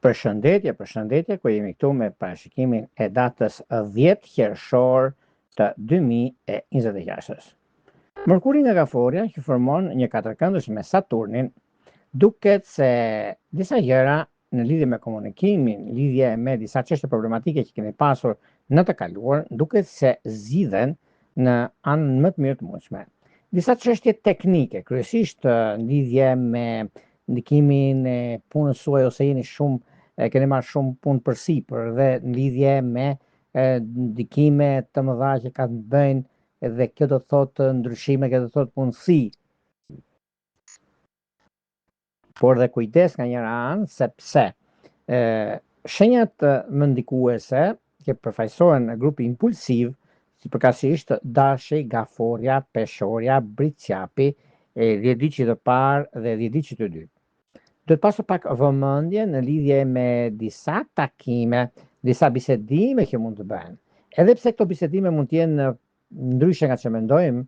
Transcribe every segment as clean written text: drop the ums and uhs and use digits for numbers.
Përshëndetje, ku jemi këtu me parashikimin e datës 10 qershor të 2026. Mërkuri nga Gaforia, që formon një katërkëndësh me Saturnin, duket se disa gjëra në lidhje me komunikimin, lidhje me disa çështje problematike që kemi pasur në të kaluar, duket se zgjidhen në anën më të mirë të mundshme. Disa çështje teknike, kryesisht në lidhje me ndikimin e punës suaj ose jeni keni marrë shumë punë përsipër dhe në lidhje me ndikime të mëdha që ka të bëjnë dhe kjo do të thotë ndryshime, kjo do të thotë punësi. Por dhe kujdes nga njëra anë, sepse shenjat më ndikuese që përfaqësohen në grupi impulsiv, si përkatësisht Dashi, Gaforia, Peshorja, Bricjapi, 10 diçit të parë dhe 10 diçit të dytë. Do të pasur pak vëmendje në lidhje me disa takime, disa bisedime që mund të bëhen. Edhe pse këto bisedime mund të jenë ndryshe nga që mendojmë,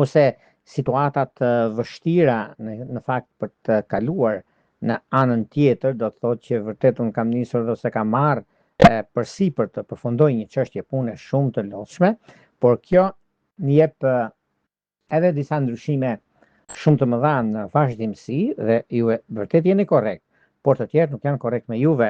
ose situatat vështira në fakt për të kaluar në anën tjetër, do të thotë që vërtet unë kam nisur ose kam marrë përsipër të përfundoj një çështje pune shumë të lodhshme, por kjo më jep edhe disa ndryshime shumë të mëdha në vazhdimsi dhe juve vërtet jeni korrekt, por të tjerë nuk janë korrekt me juve.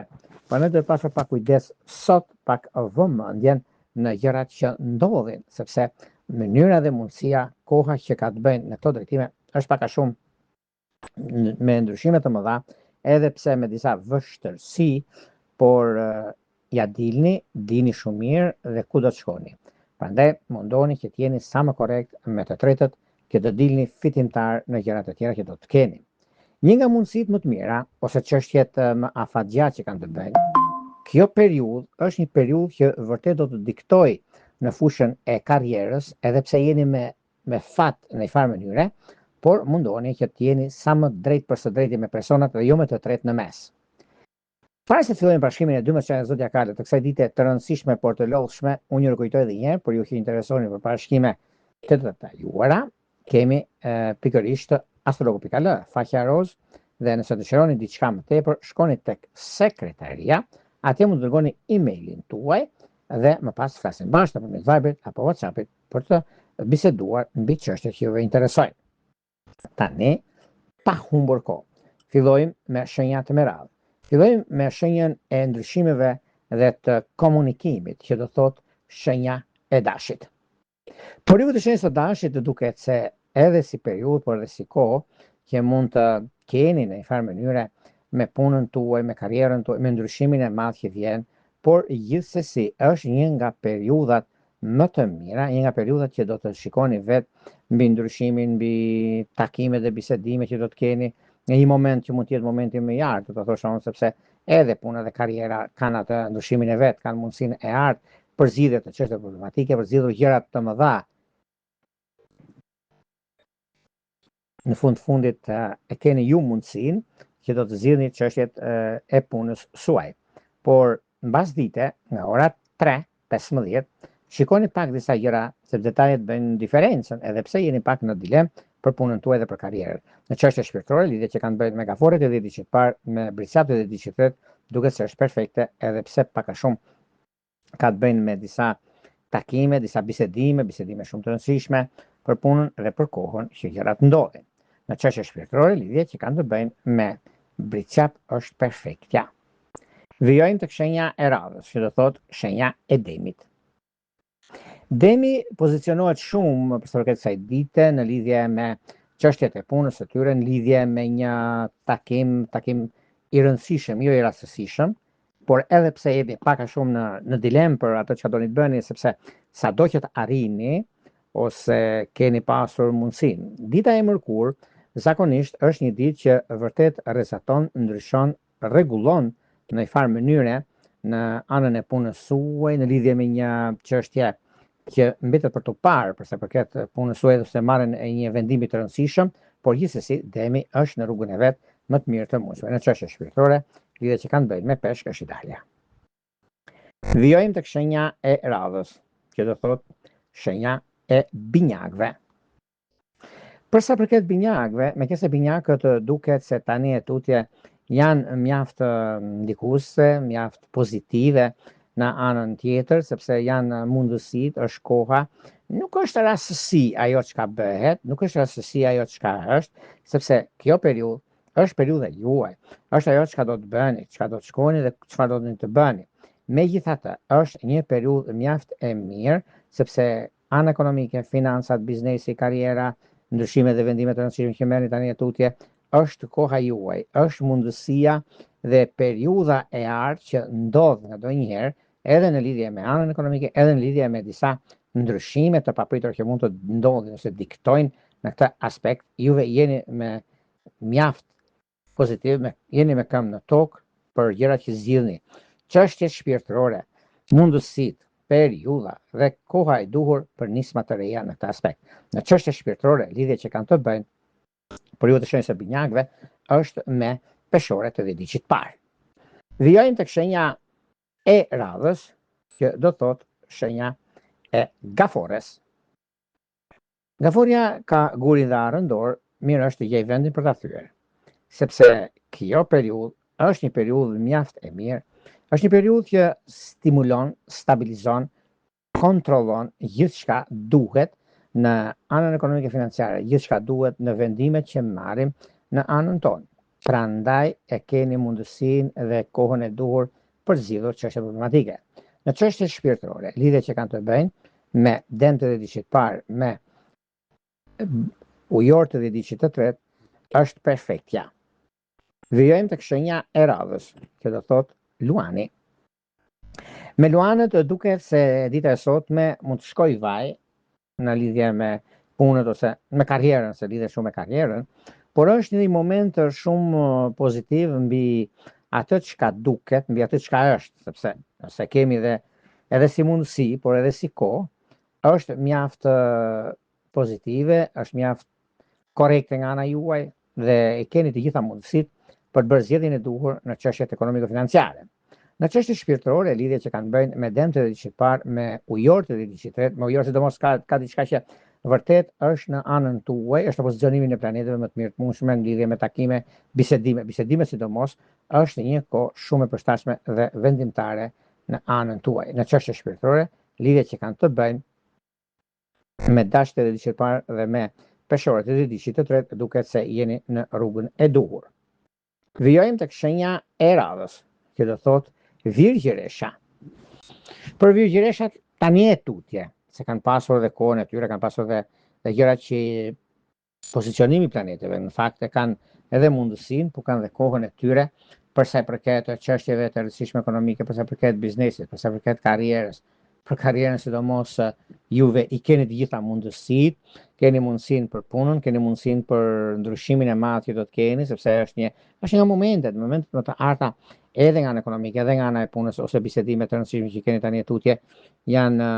Prandaj do të pasur pak kujdes sot, pak vëmendjen në gjërat që ndodhin, sepse mënyra dhe mundësia, koha që ka të bëjnë në këto drejtime është pak a shumë me ndryshime të mëdha, edhe pse me disa vështërsi, por ja dini shumë mirë dhe ku do të shkoni. Prandaj mundoni që të jeni sa më korrekt me të tretët, që të dilni fitimtar në gjërat e tjera që do të keni. Një nga mundësitë më të mira, ose çështjet më afatgjatë që kanë të bëjnë, kjo periudhë është një periudhë që vërtet do të diktoj në fushën e karrierës, edhe pse jeni me fat në një farë mënyre, por mundoni që të jeni sa më drejt për së drejti me personat dhe jo me të tretë në mes. Para se të fillojmë parashikimin e 12 çështjeve zodiakale të kësaj dite të rëndësishme por të lodhshme, unë ju rikujtoj edhe një herë për ju që interesoni për parashikime të detajuara, kemi pikërisht astrologu.al, faqja roz, dhe nëse dëshironi diçka më tepër, shkoni tek sekretaria, atje mund të dërgoni emailin tuaj dhe më pas flasim bashkë nëpërmjet Viberit apo WhatsAppit për të biseduar mbi çështjet që juve interesojnë. Tani, pa humbur kohë, fillojmë me shenjat me radhë. Fillojmë me shenjën e ndryshimeve dhe të komunikimit, që do thotë shenja e Dashit. Por ju të shenjës së Dashit duket se edhe si periudhë, por edhe si kohë, që mund të keni në një farë mënyre me punën tuaj, me karrierën tuaj, me ndryshimin e madh që vjen, por gjithsesi është një nga periudhat më të mira, një nga periudhat që do të shikoni vetë mbi ndryshimin, mbi takimet dhe bisedimet që do të keni, në një moment që mund të jetë momenti më i artë, do të thosh unë, sepse edhe puna dhe karriera kanë atë ndryshimin e vet, kanë mundësinë e artë për zgjidhje të çështjeve problematike, për zgjidhur gjëra të mëdha. Në fundit e keni ju mundësinë që do të zgjidhni çështjet e punës suaj. Por mbas dite, nga ora 3:15, shikoni pak disa gjëra, se detajet bëjnë diferencën, edhe pse jeni pak në dilemë për punën tuaj dhe për karrierën. Në çështje shpirtërore, lidhje që kanë bëjnë me Gaforet e 10 diçit parë, me Bricjapin e 10 diçit tretë, duket se është perfekte, edhe pse pak a shumë ka të bëjnë me disa takime, disa bisedime shumë të rëndësishme për punën dhe për kohën që gjërat ndodhin. Në çështje shpirtërore, lidhje që kanë të bëjnë me Bricjap është perfektja. Vijojmë tek shenja e radhës, që do thotë shenja e Demit. Demi pozicionohet shumë për sa përket kësaj dite në lidhje me çështjet e punës së tyre, në lidhje me një takim i rëndësishëm, jo i rastësishëm, por edhe pse jeni pak a shumë në dilemë për atë që doni të bëni, sepse sado që të arrini ose keni pasur mundësinë. Dita e mërkurë zakonisht është një ditë që vërtet rrezaton, ndryshon, rregullon në një farë mënyre në anën e punës suaj, në lidhje me një çështje që mbetet për të parë për sa përket punës suaj ose marrjen e një vendimi të rëndësishëm, por gjithsesi Demi është në rrugën e vet më të mirë të mundshme. Në çështje shpirtërore, lidhje që kanë bëjnë me peshk është ideale. Vijojmë tek shenja e radhës, që do thotë shenja e binjakëve. Për sa përket binjakëve, meqense binjakët duket se tani e tutje janë mjaft ndikuese, mjaft pozitive në anën tjetër, sepse janë mundësitë, është koha, nuk është rastësi ajo çka bëhet, nuk është rastësi ajo çka është, sepse kjo periudhë është periudha juaj, është ajo çka do të bëni, çka do të shkoni dhe çfarë do të bëni. Megjithatë, është një periudhë mjaft e mirë, sepse anë ekonomike, financat, biznesi, karriera, ndryshimet dhe vendimet e rëndësishme që merrni tani tutje, është koha juaj, është mundësia dhe periudha e artë që ndodh ngadonjëherë edhe në lidhje me anën ekonomike, edhe në lidhje me disa ndryshime të papritur që mund të ndodhin ose diktojnë në këtë aspekt, juve jeni me mjaft pozitiv, jeni me këmbë në tokë për gjërat që zgjidhni. Çështjet shpirtërore, mundësitë, periudha dhe koha e duhur për nisma të reja në këtë aspekt. Në çështjet shpirtërore, lidhje që kanë të bëjnë për ju të shenjës e binjakëve, është me peshoret të dhjetit parë. Vijojmë tek shenja e radhës, që do të thotë shenja e gafores. Gaforia ka gurin dhe arën dorë, mirë është të gjej vendin për ta thyer, sepse kjo periudhë është një periudhë mjaft e mirë, është një periudhë që stimulon, stabilizon, kontrollon gjithçka duhet në anën ekonomike financiare, gjithçka duhet në vendimet që marrim në anën tonë. Prandaj e keni mundësinë dhe kohën e duhur për zgjidhur çështje problematike. Në çështjet shpirtërore, lidhje që kanë të bëjnë me dëmtë dhe diçit parë, me ujortë dhe diçit të tretë, është perfektja. Vijojmë tek shenja e radhës, që do thotë luani. Me luanët duket se dita e sotme mund të shkoj vaj në lidhje me punët ose me karrierën, se lidhet shumë me karrierën, por është një moment shumë pozitiv mbi atë çka duket, mbi atë çka është, sepse nëse kemi edhe si mundësi, por edhe si kohë, është mjaft pozitive, është mjaft korrekte nga ana juaj dhe e keni të gjitha mundësitë për të bërë zgjedhjen e duhur në çështjet ekonomiko-financiare. Në çështjet shpirtërore, lidhje që kanë bëjnë me dëmtë dhe diçit parë, me ujortë dhe diçit tretë, me ujortë sidomos ka diçka që vërtet është në anën tuaj, është në pozicionimin e planeteve më të mirë të mundshme në lidhje me takime, bisedime sidomos, është një kohë shumë e përshtatshme dhe vendimtare në anën tuaj. Në çështje shpirtërore, lidhjet që kanë të bëjnë me dashjet e diçit parë dhe me peshorët e diçit të tretë, duket se jeni në rrugën e duhur. Vijojmë tek shenja e radhës, që do thotë virgjëresha. Për virgjëreshat tani e tutje, se kanë pasur dhe kohën e tyre, kanë pasur dhe gjërat që pozicionimi i planeteve, në fakt e kanë edhe mundësinë, por kanë dhe kohën e tyre për sa i përket çështjeve të rëndësishme ekonomike, për sa i përket biznesit, për sa i përket karrierës. Për karrierën sidomos juve i keni të gjitha mundësitë, keni mundësinë për punën, keni mundësinë për ndryshimin e madh që do të keni, sepse është nga momentet më të arta edhe nga ana ekonomike, edhe nga ana e punës ose bisedimet të rëndësishme që keni tani tutje janë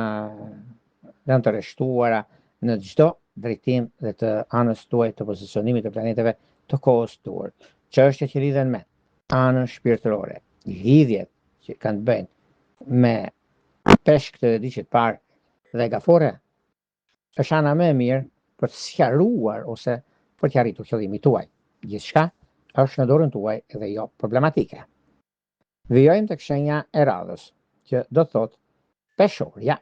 të rreshtuara në çdo drejtim dhe të anës tuaj të pozicionimit të planeteve të kohës tuaj. Çështjet që lidhen me anën shpirtërore, lidhjet që kanë të bëjnë me peshkët e diçit parë dhe gafore, është ana më e mirë për të sqaruar ose për të arritur qëllimin tuaj. Gjithçka është në dorën tuaj dhe jo problematike. Vijojmë tek shenja e radhës, që do të thotë peshorja.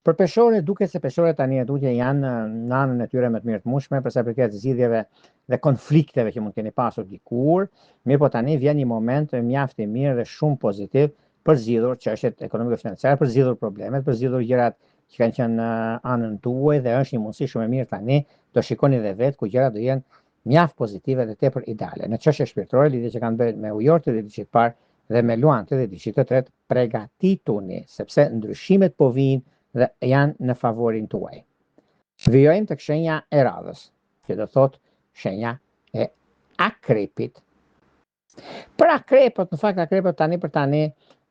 Për peshore duket se peshorët tani tutje janë në anën e tyre më të mirë të mundshme për sa i përket zgjidhjeve dhe konflikteve që mund keni pasur dikur, mirë po tani vjen një moment mjaft i mirë dhe shumë pozitiv për zgjidhur çështjet ekonomiko-financiare, për zgjidhur problemet, për zgjidhur gjërat që kanë qenë në anën tuaj dhe është një mundësi shumë e mirë tani do shikoni dhe vetë ku gjërat do jenë mjaft pozitive dhe tepër ideale. Në çështje shpirtërore, lidhje që kanë bërë me ujortë dhe diçit parë dhe me luantë dhe diçit të tretë, përgatituni sepse ndryshimet po vijnë dhe janë në favorin tuaj. Vijojmë tek shenja e radhës, që do thotë shenja e akrepit. Për akrepët, në fakt akrepët tani për tani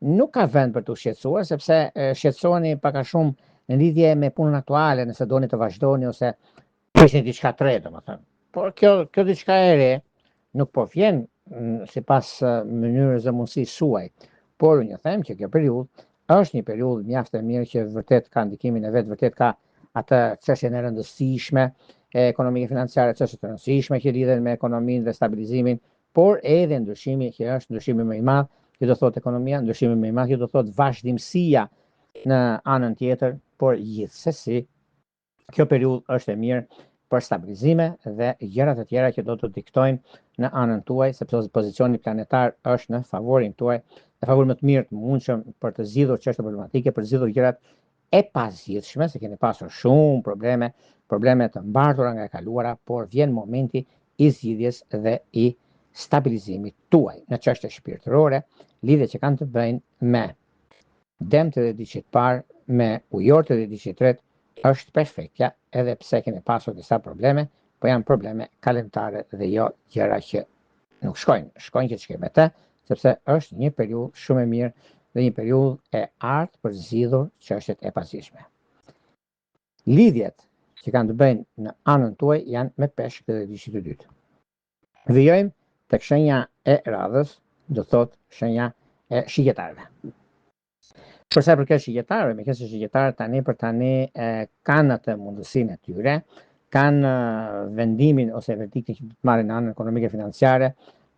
nuk ka vend për të shqetësuar, sepse shqetësoheni pak a shumë në lidhje me punën aktuale, nëse doni të vazhdoni ose prishni diçka të re, domethënë. Por kjo diçka e re nuk po vjen sipas mënyrës dhe mundësisë suaj, por unë them që kjo periudhë është një periudhë mjaft e mirë që vërtet ka ndikimin e vet, vërtet ka atë çështjen e rëndësishme e ekonomike financiare, çështje të rëndësishme që lidhen me ekonominë dhe stabilizimin, por edhe ndryshimi që është ndryshimi më i madh, që do thotë ekonomia, ndryshimi më i madh që do thotë vazhdimësia në anën tjetër, por gjithsesi kjo periudhë është e mirë për stabilizime dhe gjërat e tjera që do të diktojnë në anën tuaj, sepse pozicioni planetar është në favorin tuaj, në favor më të mirë të mundshëm për të zgjidhur çështje problematike, për të zgjidhur gjërat e pazgjidhshme, se keni pasur shumë probleme të mbartura nga e kaluara, por vjen momenti i zgjidhjes dhe i stabilizimit tuaj në çështje shpirtërore, lidhje që kanë të bëjnë me demtë dhe diçit parë, me ujorët dhe diçit tretë, është perfektja, edhe pse keni pasur disa probleme, po janë probleme kalimtare dhe jo gjëra që nuk shkojnë që të shkojnë me të, sepse është një periudhë shumë e mirë dhe një periudhë e artë për zgjidhur çështjet e pazgjidhshme. Lidhjet që kanë të bëjnë në anën tuaj janë me peshk dhe diçit të dytë. Vijojmë tek shenja e radhës, do thotë shenja e shigjetarëve. Për sa i përket shigjetarëve, meqenëse shigjetarët tani për tani kanë atë mundësinë e tyre, kanë vendimin ose verdiktin që të marrin në anën ekonomike financiare,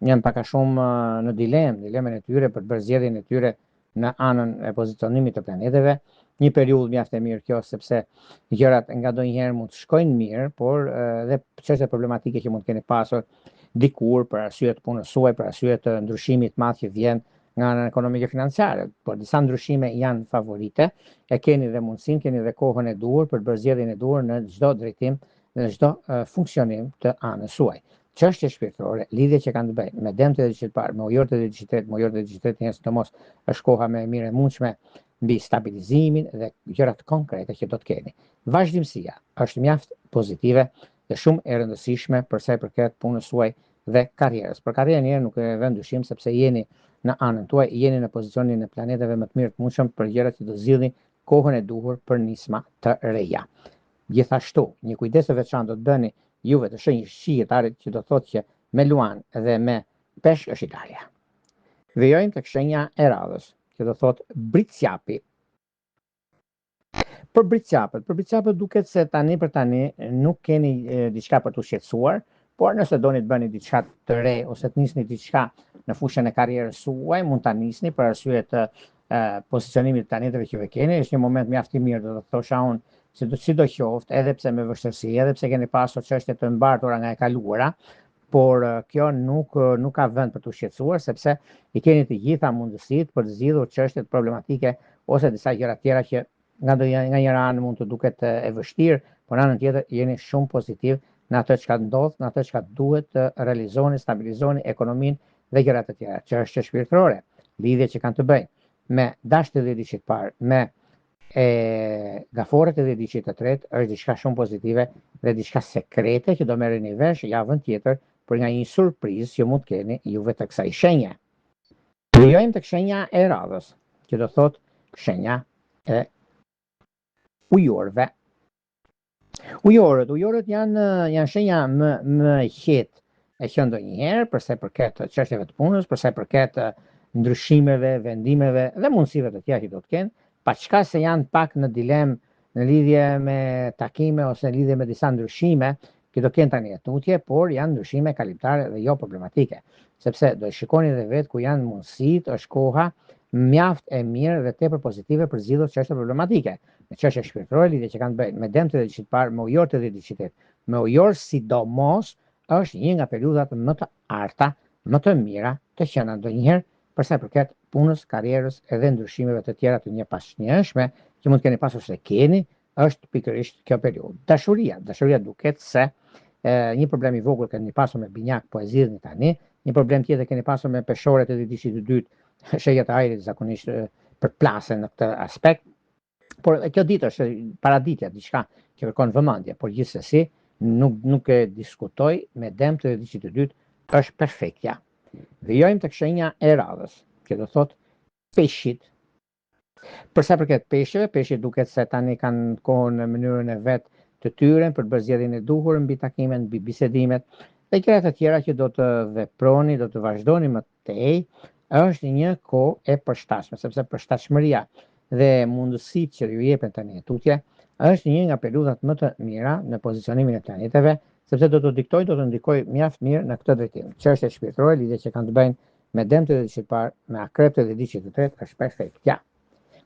janë pak a shumë në dilemën e tyre për të bërë zgjedhjen e tyre në anën e pozicionimit të planeteve. Një periudhë mjaft e mirë kjo, sepse gjërat ngadonjëherë mund të shkojnë mirë, por edhe çështje problematike që mund të keni pasur dikur për arsye të punës suaj, për arsye të ndryshimit të madh që vjen nga ana ekonomike financiare, por disa ndryshime janë favorite, e keni dhe mundësinë, keni dhe kohën e duhur për të bërë zgjedhjen e duhur në çdo drejtim, në çdo funksionim të anës suaj. Çështje shpirtërore, lidhje që kanë të bëjnë me demtë dhe diçit parë, me ujorët dhe diçit tretë, me ujorët dhe diçit tretë, sidomos është koha më e mirë e mundshme mbi stabilizimin dhe gjërat konkrete që do të keni. Vazhdimësia është mjaft pozitive dhe shumë e rëndësishme për sa i përket punës suaj dhe karrierës. Për karrierën e nuk e vën dyshim, sepse jeni në anën tuaj, jeni në pozicionin e planeteve më të mirë të mundshëm për gjërat që do zgjidhni kohën e duhur për nisma të reja. Gjithashtu, një kujdes të veçantë do të bëni juve të shigjetarit, që do thotë që me luan dhe me peshk është Italia. Vijojmë tek shenja e radhës, që do thotë britsjapi. Për britsjapët duket se tani për tani nuk keni diçka për t'u shqetësuar, por nëse doni të bëni diçka të re ose të nisni diçka në fushën e karrierës suaj, mund ta nisni për arsye të pozicionimit të planeteve që keni. Është një moment mjaft i mirë, do të thosha unë, sidoqoftë, edhe pse me vështirësi, edhe pse keni pasur çështje të mbartura nga e kaluara, por kjo nuk ka vend për t'u shqetësuar, sepse i keni të gjitha mundësitë për të zgjidhur çështjet problematike ose disa gjëra tjera që nga njëra anë mund të duket e vështirë, por në anën tjetër jeni shumë pozitiv në atë që ndodh, në atë që duhet të realizoni, stabilizoni ekonominë dhe gjërat e tjera. Çështje shpirtërore, lidhje që kanë të bëjnë me dashtë dhe diçit parë, me gaforet dhe diçit të tretë, është diçka shumë pozitive dhe diçka sekrete që do merreni vesh javën tjetër për nga një surprizë që mund të keni juve të kësaj shenje. Vijojmë tek shenja e radhës, që do thotë shenja e ujorëve. Ujorët janë shenja më qetë e që ndonjëherë, për sa i përket çështjeve të punës, për sa i përket ndryshimeve, vendimeve dhe mundësive të tjera që do të kenë, paçka se janë pak në dilemë në lidhje me takime ose në lidhje me disa ndryshime që do kenë tani tutje, por janë ndryshime kalimtare dhe jo problematike, sepse do shikoni edhe vetë ku janë mundësitë, është koha mjaft e mirë dhe tepër pozitive për zgjidhur çështje problematike. Me çështje shpirtërore, lidhje që kanë bëjnë me demtë dhe diçit parë, me ujorët dhe diçit tretë, me ujor sidomos është një nga periudhat më të arta, më të mira të qenë ndonjëherë për sa i përket punës, karrierës edhe ndryshimeve të tjera të njëpasnjëshme që mund të keni pasur se keni, është pikërisht kjo periudhë. Dashuria duket se një problem i vogël keni pasur me binjak, po e zgjidhni tani, një problem tjetër keni pasur me peshorët e diçit të dytë, shenjat e ajrit zakonisht përplasen në këtë aspekt. Por kjo ditë është paraditja, diçka që kërkon vëmendje, por gjithsesi nuk e diskutoj me demtë dhe diçit të dytë është perfektja. Vijojmë tek shenja e radhës, që do thotë peshqit. Për sa përket peshqeve, peshqit duket se tani kanë kohën në mënyrën e vet të tyre për të bërë zgjedhjen e duhur mbi takimet, mbi bisedimet dhe gjërat e tjera që do të veproni, do të vazhdoni më tej, është një kohë e përshtatshme, sepse përshtatshmëria dhe mundësitë që ju jepen tani tutje është një nga periudhat më të mira në pozicionimin e planeteve, sepse do të ndikoj mjaft mirë në këtë drejtim. Çështjet shpirtërore, lidhje që kanë të bëjnë me dëmtë dhe diçit parë, me akrepët dhe diçit të tretë, është shpesh ja.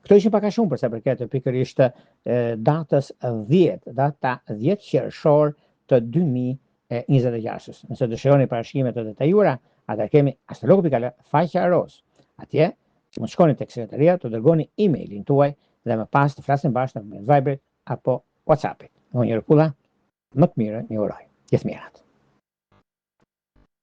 Këto ishin pak a shumë për sa përket pikërisht datës 10, data 10 qershor të 2026. Nëse dëshironi parashikime të detajuara, atëherë kemi astrologu.al faqja roz. Atje mund shkoni tek sekretaria, të dërgoni emailin tuaj dhe më pas të flasim bashkë në Viber apo WhatsApp. Unë një rregulla më të mirë, një uroj. Gjithë mirat.